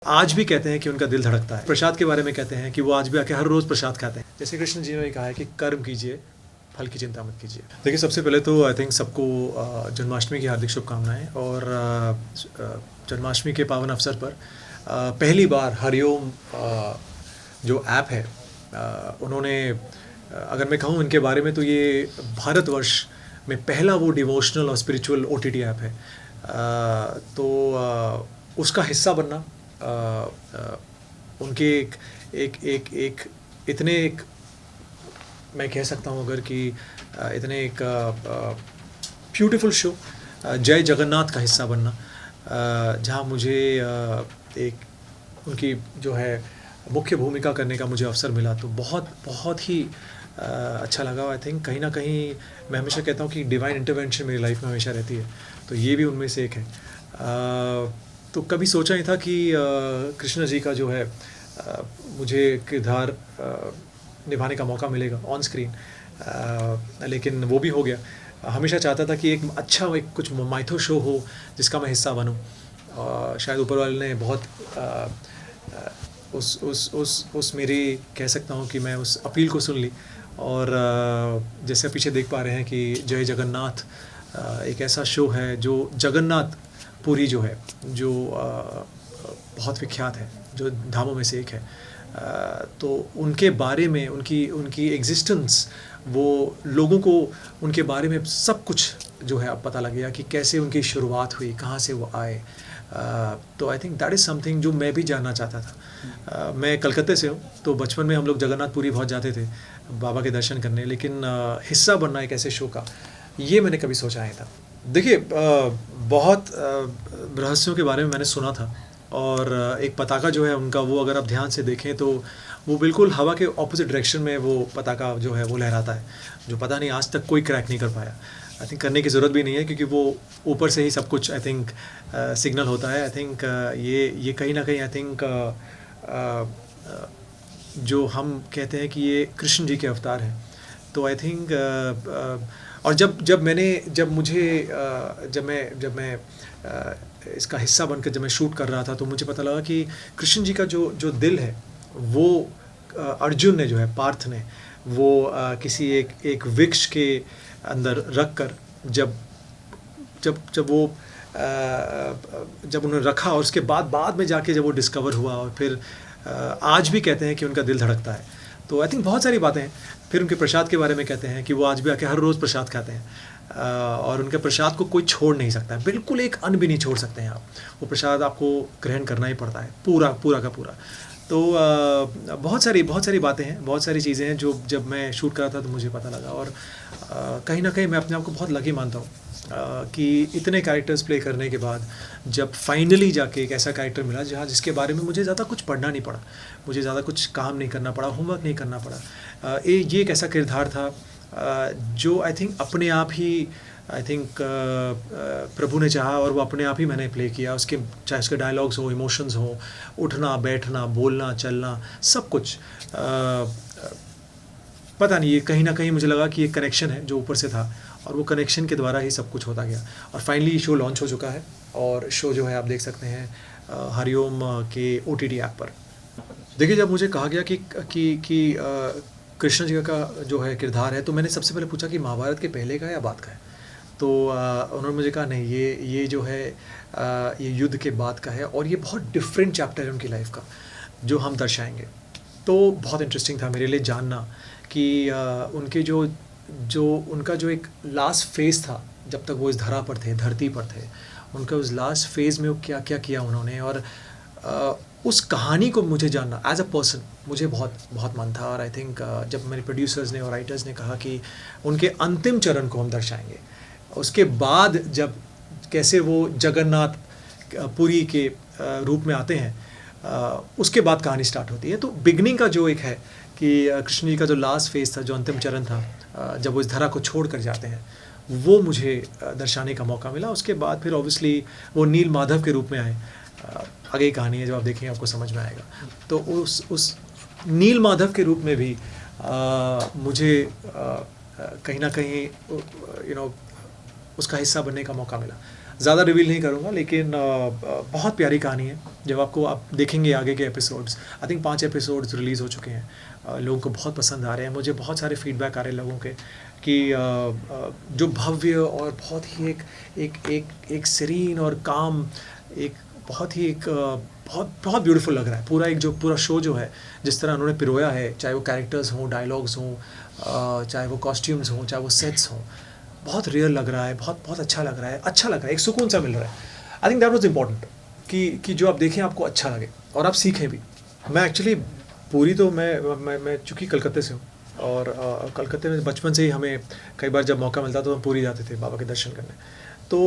आज भी कहते हैं कि उनका दिल धड़कता है। प्रसाद के बारे में कहते हैं कि वो आज भी आके हर रोज़ प्रसाद खाते हैं। जैसे कृष्ण जी ने कहा है कि कर्म कीजिए, फल की चिंता मत कीजिए। देखिए, सबसे पहले तो आई थिंक सबको जन्माष्टमी की हार्दिक शुभकामनाएं। और जन्माष्टमी के पावन अवसर पर पहली बार हरिओम जो ऐप है, उन्होंने, अगर मैं कहूँ इनके बारे में, तो ये भारतवर्ष में पहला वो डिवोशनल और स्पिरिचुअल OTT ऐप है। तो उसका हिस्सा बनना, उनके एक इतने एक, मैं कह सकता हूँ अगर कि इतने एक ब्यूटीफुल शो जय जगन्नाथ का हिस्सा बनना, जहाँ मुझे एक उनकी जो है मुख्य भूमिका करने का मुझे अवसर मिला, तो बहुत ही अच्छा लगा। आई थिंक कहीं ना कहीं मैं हमेशा कहता हूँ कि डिवाइन इंटरवेंशन मेरी लाइफ में हमेशा रहती है, तो ये भी उनमें से एक है। तो कभी सोचा नहीं था कि कृष्ण जी का जो है मुझे किरदार निभाने का मौका मिलेगा ऑन स्क्रीन, लेकिन वो भी हो गया। हमेशा चाहता था कि एक अच्छा एक कुछ माइथो शो हो जिसका मैं हिस्सा बनूं। शायद ऊपर वाले ने बहुत उस मेरी, कह सकता हूँ कि मैं उस अपील को सुन ली। और जैसे पीछे देख पा रहे हैं कि जय जगन्नाथ एक ऐसा शो है जो जगन्नाथ पुरी जो है, जो बहुत विख्यात है, जो धामों में से एक है। तो उनके बारे में, उनकी एग्जिस्टेंस, वो लोगों को उनके बारे में सब कुछ जो है अब पता लग गया कि कैसे उनकी शुरुआत हुई, कहाँ से वो आए। तो I think that is something जो मैं भी जानना चाहता था। मैं कलकत्ते से हूँ, तो बचपन में हम लोग जगन्नाथपुरी बहुत जाते थे बाबा के दर्शन करने, लेकिन हिस्सा बनना एक ऐसे शो का, ये मैंने कभी सोचा नहीं था। देखिए, बहुत रहस्यों के बारे में मैंने सुना था, और एक पताका जो है उनका, वो अगर आप ध्यान से देखें तो वो बिल्कुल हवा के ऑपोजिट डायरेक्शन में वो पताका जो है वो लहराता है, जो पता नहीं आज तक कोई क्रैक नहीं कर पाया। आई थिंक करने की ज़रूरत भी नहीं है, क्योंकि वो ऊपर से ही सब कुछ आई थिंक सिग्नल होता है। आई थिंक ये कहीं ना कहीं आई थिंक जो हम कहते हैं कि ये कृष्ण जी के अवतार हैं। तो आई थिंक और जब मैं इसका हिस्सा बनकर जब मैं शूट कर रहा था, तो मुझे पता लगा कि कृष्ण जी का जो दिल है, वो अर्जुन ने, जो है पार्थ ने, वो किसी एक वृक्ष के अंदर रख कर जब उन्होंने रखा, और उसके बाद में जाके जब वो डिस्कवर हुआ, और फिर आज भी कहते हैं कि उनका दिल धड़कता है। तो आई थिंक बहुत सारी बातें हैं। फिर उनके प्रसाद के बारे में कहते हैं कि वो आज भी आके हर रोज़ प्रसाद खाते हैं, और उनके प्रसाद को कोई छोड़ नहीं सकता है, बिल्कुल एक अन्न भी नहीं छोड़ सकते हैं आप। वो प्रसाद आपको ग्रहण करना ही पड़ता है, पूरा का पूरा। तो बहुत सारी बातें हैं, बहुत सारी चीज़ें हैं जो जब मैं शूट कर रहा था तो मुझे पता लगा। और कहीं ना कहीं मैं अपने आप को बहुत लकी मानता हूँ कि इतने कैरेक्टर्स प्ले करने के बाद जब फाइनली जाके एक ऐसा कैरेक्टर मिला जिसके बारे में मुझे ज़्यादा कुछ पढ़ना नहीं पड़ा, मुझे ज़्यादा कुछ काम नहीं करना पड़ा, होमवर्क नहीं करना पड़ा। ये एक ऐसा किरदार था जो आई थिंक अपने आप ही, आई थिंक प्रभु ने चाहा और वो अपने आप ही मैंने प्ले किया। उसके, चाहे उसके डायलॉग्स हो, इमोशंस हो, उठना बैठना, बोलना चलना, सब कुछ पता नहीं, ये कहीं ना कहीं मुझे लगा कि एक कनेक्शन है जो ऊपर से था, और वो कनेक्शन के द्वारा ही सब कुछ होता गया। और फाइनली शो लॉन्च हो चुका है, और शो जो है आप देख सकते हैं हरिओम के OTT ऐप पर। देखिए, जब मुझे कहा गया कि कृष्ण जी का जो है किरदार है, तो मैंने सबसे पहले पूछा कि महाभारत के पहले का है या बाद का है। तो उन्होंने मुझे कहा नहीं, ये जो है ये युद्ध के बाद का है, और ये बहुत डिफरेंट चैप्टर है उनकी लाइफ का जो हम दर्शाएंगे। तो बहुत इंटरेस्टिंग था मेरे लिए जानना कि उनके उनका जो एक लास्ट फेज़ था, जब तक वो इस धरती पर थे, उनका उस लास्ट फेज़ में वो क्या क्या किया उन्होंने। और उस कहानी को मुझे जानना एज अ पर्सन मुझे बहुत मन था। और आई थिंक जब मेरे प्रोड्यूसर्स ने और राइटर्स ने कहा कि उनके अंतिम चरण को हम दर्शाएंगे, उसके बाद जब कैसे वो जगन्नाथ पुरी के रूप में आते हैं, उसके बाद कहानी स्टार्ट होती है। तो बिगनिंग का जो एक है कि कृष्ण जी का जो लास्ट फेज़ था, जो अंतिम चरण था, जब वो इस धरा को छोड़ कर जाते हैं, वो मुझे दर्शाने का मौका मिला। उसके बाद फिर ऑब्वियसली वो नील माधव के रूप में आए। आगे की कहानी है, जब आप देखेंगे आपको समझ में आएगा। तो उस नील माधव के रूप में भी मुझे कहीं ना कहीं उसका हिस्सा बनने का मौका मिला। ज़्यादा रिवील नहीं करूँगा, लेकिन बहुत प्यारी कहानी है। जब आपको आप देखेंगे आगे के episodes, I think 5 episodes release हो चुके हैं, लोगों को बहुत पसंद आ रहे हैं। मुझे बहुत सारे फीडबैक आ रहे हैं लोगों के कि जो भव्य और बहुत ही एक सीरीन और काम, एक बहुत ही एक बहुत बहुत ब्यूटीफुल लग रहा है पूरा, एक जो पूरा शो जो है, जिस तरह उन्होंने पिरोया है, चाहे वो कैरेक्टर्स हों, डायलॉग्स हों, चाहे वो कॉस्ट्यूम्स हों, चाहे वो सेट्स हों, बहुत रियल लग रहा है, बहुत बहुत अच्छा लग रहा है, अच्छा लग रहा है, एक सुकून सा मिल रहा है। I think that was important कि जो आप देखें आपको अच्छा लगे और आप सीखें भी। मैं एक्चुअली पूरी तो मैं चूँकि कलकत्ते से हूँ, और कलकत्ते में बचपन से ही हमें कई बार जब मौका मिलता तो हम पूरी जाते थे बाबा के दर्शन करने। तो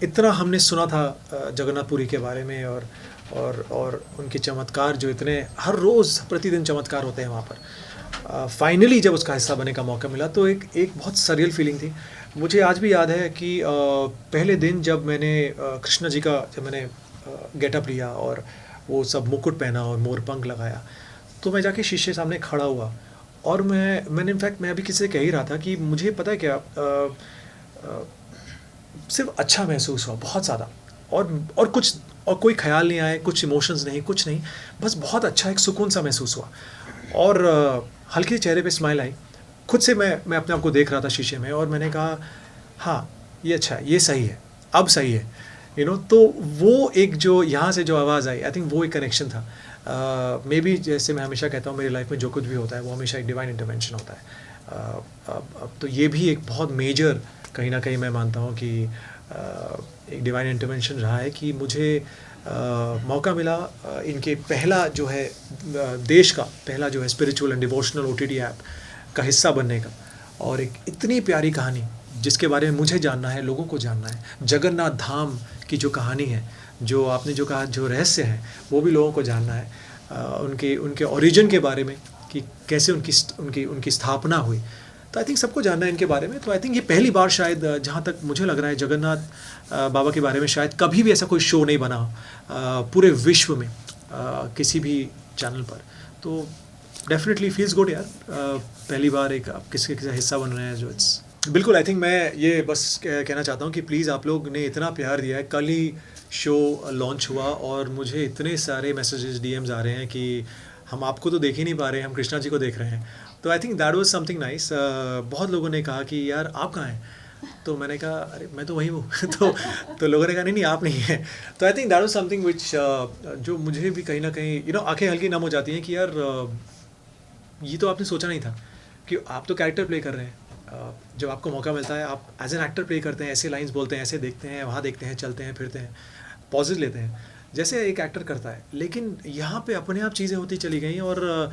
इतना हमने सुना था जगन्नाथपुरी के बारे में, और उनके चमत्कार जो इतने हर रोज़ प्रतिदिन चमत्कार होते हैं वहाँ पर। फाइनली जब उसका हिस्सा बनने का मौका मिला तो एक बहुत सरियल फीलिंग थी। मुझे आज भी याद है कि पहले दिन जब मैंने कृष्णा जी का जब मैंने गेटअप लिया और वो सब मुकुट पहना और मोर पंख लगाया, तो मैं जाके शीशे सामने खड़ा हुआ, और मैंने इनफैक्ट मैं अभी किसी से कह ही रहा था कि मुझे पता है क्या, सिर्फ अच्छा महसूस हुआ बहुत ज़्यादा, और कुछ और कोई ख्याल नहीं आए, कुछ इमोशंस नहीं, कुछ नहीं, बस बहुत अच्छा एक सुकून सा महसूस हुआ। और हल्के चेहरे पे स्माइल आई। खुद से मैं अपने आप को देख रहा था शीशे में, और मैंने कहा हाँ ये अच्छा है, ये सही है, अब सही है, तो वो एक जो यहाँ से जो आवाज़ आई, आई थिंक वो एक कनेक्शन था। मे बी जैसे मैं हमेशा कहता हूँ, मेरी लाइफ में जो कुछ भी होता है वो हमेशा एक डिवाइन इंटरवेंशन होता है। अब तो ये भी एक बहुत मेजर, कहीं ना कहीं मैं मानता हूँ कि एक डिवाइन इंटरवेंशन रहा है कि मुझे मौका मिला इनके पहला जो है देश का पहला जो है spiritual and devotional OTT app का हिस्सा बनने का, और एक इतनी प्यारी कहानी जिसके बारे में मुझे जानना है, लोगों को जानना है, जगन्नाथ धाम की जो कहानी है, जो आपने जो कहा जो रहस्य है, वो भी लोगों को जानना है, उनके ओरिजिन के बारे में कि कैसे उनकी स्थापना हुई। तो आई थिंक सबको जानना है इनके बारे में। तो आई थिंक ये पहली बार शायद, जहाँ तक मुझे लग रहा है, जगन्नाथ बाबा के बारे में शायद कभी भी ऐसा कोई शो नहीं बना पूरे विश्व में किसी भी चैनल पर। तो डेफिनेटली फील्स गुड यार, पहली बार एक आप किसी हिस्सा बन रहे हैं जो इट्स बिल्कुल। आई थिंक मैं ये बस कहना चाहता हूँ कि प्लीज़ आप लोग ने इतना प्यार दिया है। कल ही शो लॉन्च हुआ और मुझे इतने सारे मैसेजेस DMs आ रहे हैं कि हम आपको तो देख ही नहीं पा रहे हैं, हम कृष्णा जी को देख रहे हैं। तो I think that was something nice. बहुत लोगों ने कहा कि यार आप कहाँ हैं, तो मैंने कहा अरे मैं तो वही हूँ तो लोगों ने कहा नहीं आप नहीं हैं। तो I think that was something which जो मुझे भी कहीं ना कहीं आंखें हल्की नम हो जाती हैं कि यार ये तो आपने सोचा नहीं था कि आप तो कैरेक्टर प्ले कर रहे हैं। जब आपको मौका मिलता है आप एज एन एक्टर प्ले करते हैं, ऐसे लाइंस बोलते हैं, ऐसे देखते हैं, वहाँ देखते हैं, चलते हैं, फिरते हैं, पॉजेज लेते हैं, जैसे एक एक्टर करता है। लेकिन यहाँ पे अपने आप चीज़ें होती चली गई, और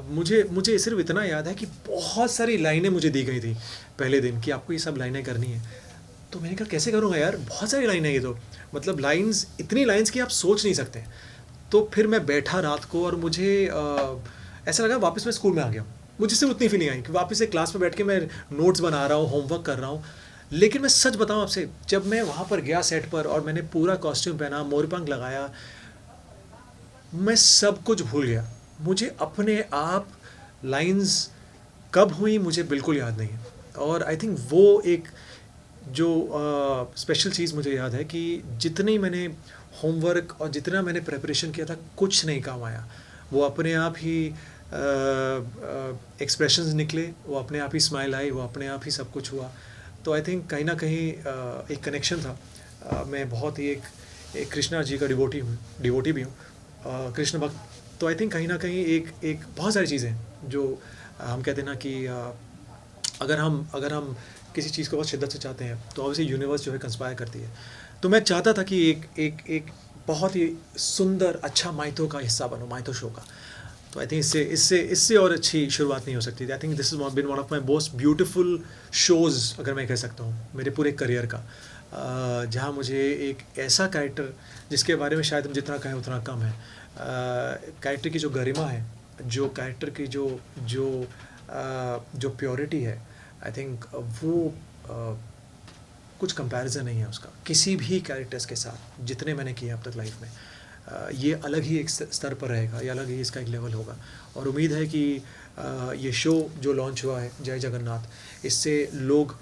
मुझे सिर्फ इतना याद है कि बहुत सारी लाइनें मुझे दी गई थी पहले दिन कि आपको ये सब लाइनें करनी है। तो मैंने कहा कैसे करूँगा यार, बहुत सारी लाइनें, ये तो मतलब लाइन्स, इतनी लाइन्स कि आप सोच नहीं सकते। तो फिर मैं बैठा रात को, और मुझे ऐसा लगा वापस मैं स्कूल में आ गया हूँ। मुझे सिर्फ उतनी फीलिंग आई कि वापस एक क्लास में बैठ के मैं नोट्स बना रहा हूँ, होमवर्क कर रहा हूँ। लेकिन मैं सच बताऊँ आपसे, जब मैं वहाँ पर गया सेट पर और मैंने पूरा कॉस्ट्यूम पहना, मोरपंख लगाया, मैं सब कुछ भूल गया। मुझे अपने आप लाइंस कब हुई मुझे बिल्कुल याद नहीं है। और आई थिंक वो एक जो स्पेशल चीज़ मुझे याद है कि जितनी मैंने होमवर्क और जितना मैंने प्रिपरेशन किया था, कुछ नहीं काम आया। वो अपने आप ही एक्सप्रेशंस निकले, वो अपने आप ही स्माइल आई, वो अपने आप ही सब कुछ हुआ। तो आई थिंक कहीं ना कहीं एक कनेक्शन था। मैं बहुत ही एक कृष्णा जी का डिवोटी भी हूँ, कृष्ण भक्त। तो आई थिंक कहीं ना कहीं एक बहुत सारी चीज़ें जो हम कहते हैं ना कि अगर हम किसी चीज़ को बहुत शिद्दत से चाहते हैं तो ऑब्वियसली यूनिवर्स जो है कंस्पायर करती है। तो मैं चाहता था कि एक बहुत ही सुंदर अच्छा माइथो का हिस्सा बनूं, माइथो शो का। तो आई थिंक इससे और अच्छी शुरुआत नहीं हो सकती थी। I think this is been one of my most beautiful shows, अगर मैं कह सकता हूँ, मेरे पूरे करियर का, जहाँ मुझे एक ऐसा कैरेक्टर जिसके बारे में शायद हम जितना कहें उतना कम है, कैरेक्टर की जो गरिमा है, जो कैरेक्टर की जो प्योरिटी है, आई थिंक वो कुछ कंपैरिजन नहीं है उसका किसी भी कैरेक्टर्स के साथ जितने मैंने किए अब तक लाइफ में। ये अलग ही एक स्तर पर रहेगा, ये अलग ही इसका एक लेवल होगा। और उम्मीद है कि ये शो जो लॉन्च हुआ है जय जगन्नाथ, इससे लोग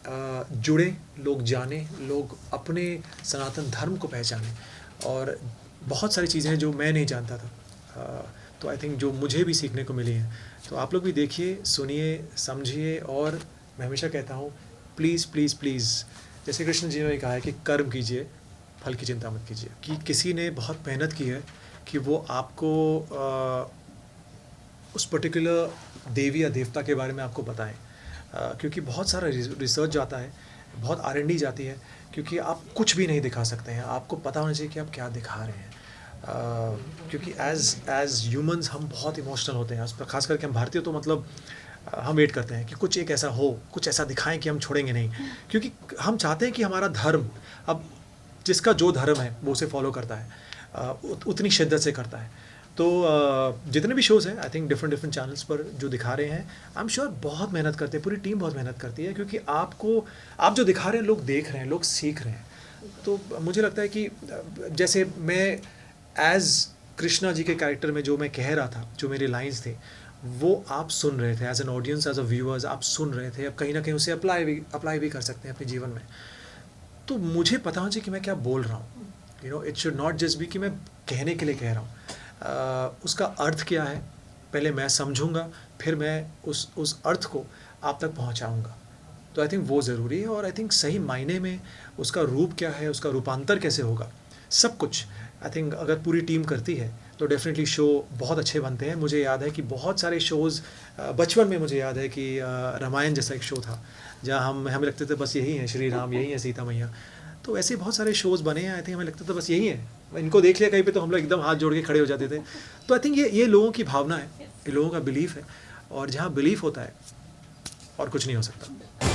जुड़े, लोग जाने, लोग अपने सनातन धर्म को पहचानें। और बहुत सारी चीज़ें हैं जो मैं नहीं जानता था, तो आई थिंक जो मुझे भी सीखने को मिली हैं। तो आप लोग भी देखिए, सुनिए, समझिए। और मैं हमेशा कहता हूँ, प्लीज़ प्लीज़ प्लीज़, जैसे कृष्ण जी ने कहा है कि कर्म कीजिए, फल की चिंता मत कीजिए। कि किसी ने बहुत मेहनत की है कि वो आपको उस पर्टिकुलर देवी या देवता के बारे में आपको बताएं, क्योंकि बहुत सारा रिसर्च जाता है, बहुत R&D जाती है, क्योंकि आप कुछ भी नहीं दिखा सकते हैं। आपको पता होना चाहिए कि आप क्या दिखा रहे हैं, क्योंकि एज ह्यूमंस हम बहुत इमोशनल होते हैं। खास करके हम भारतीय तो मतलब हम वेट करते हैं कि कुछ एक ऐसा हो, कुछ ऐसा दिखाएं कि हम छोड़ेंगे नहीं, क्योंकि हम चाहते हैं कि हमारा धर्म, अब जिसका जो धर्म है वो उसे फॉलो करता है, उतनी शिद्दत से करता है। तो जितने भी शोज़ हैं, आई थिंक डिफरेंट चैनल्स पर जो दिखा रहे हैं, आई एम श्योर बहुत मेहनत करते हैं, पूरी टीम बहुत मेहनत करती है, क्योंकि आप जो दिखा रहे हैं, लोग देख रहे हैं, लोग सीख रहे हैं। तो मुझे लगता है कि जैसे मैं एज कृष्णा जी के कैरेक्टर में जो मैं कह रहा था, जो मेरे लाइंस थे, वो आप सुन रहे थे as an audience, as a viewers आप सुन रहे थे। अब कहीं ना कहीं उसे अप्लाई भी कर सकते हैं अपने जीवन में। तो मुझे पता होना चाहिए कि मैं क्या बोल रहा हूँ। It should not just be कि मैं कहने के लिए कह रहा हूँ। उसका अर्थ क्या है, पहले मैं समझूंगा, फिर मैं उस अर्थ को आप तक पहुँचाऊँगा। तो आई थिंक वो ज़रूरी है। और आई थिंक सही मायने में उसका रूप क्या है, उसका रूपांतर कैसे होगा, सब कुछ आई थिंक अगर पूरी टीम करती है तो डेफिनेटली शो बहुत अच्छे बनते हैं। मुझे याद है कि बहुत सारे शोज़ बचपन में, मुझे याद है कि रामायण जैसा एक शो था जहाँ हमें लगते थे बस यही है श्री राम, यही है सीता मैया। तो ऐसे बहुत सारे शोज़ बने हैं, आई थिंक हमें लगता था बस यही है। इनको देख लिया कहीं पे तो हम लोग एकदम हाथ जोड़ के खड़े हो जाते थे। तो आई थिंक ये लोगों की भावना है, ये लोगों का बिलीफ है, और जहाँ बिलीफ होता है और कुछ नहीं हो सकता।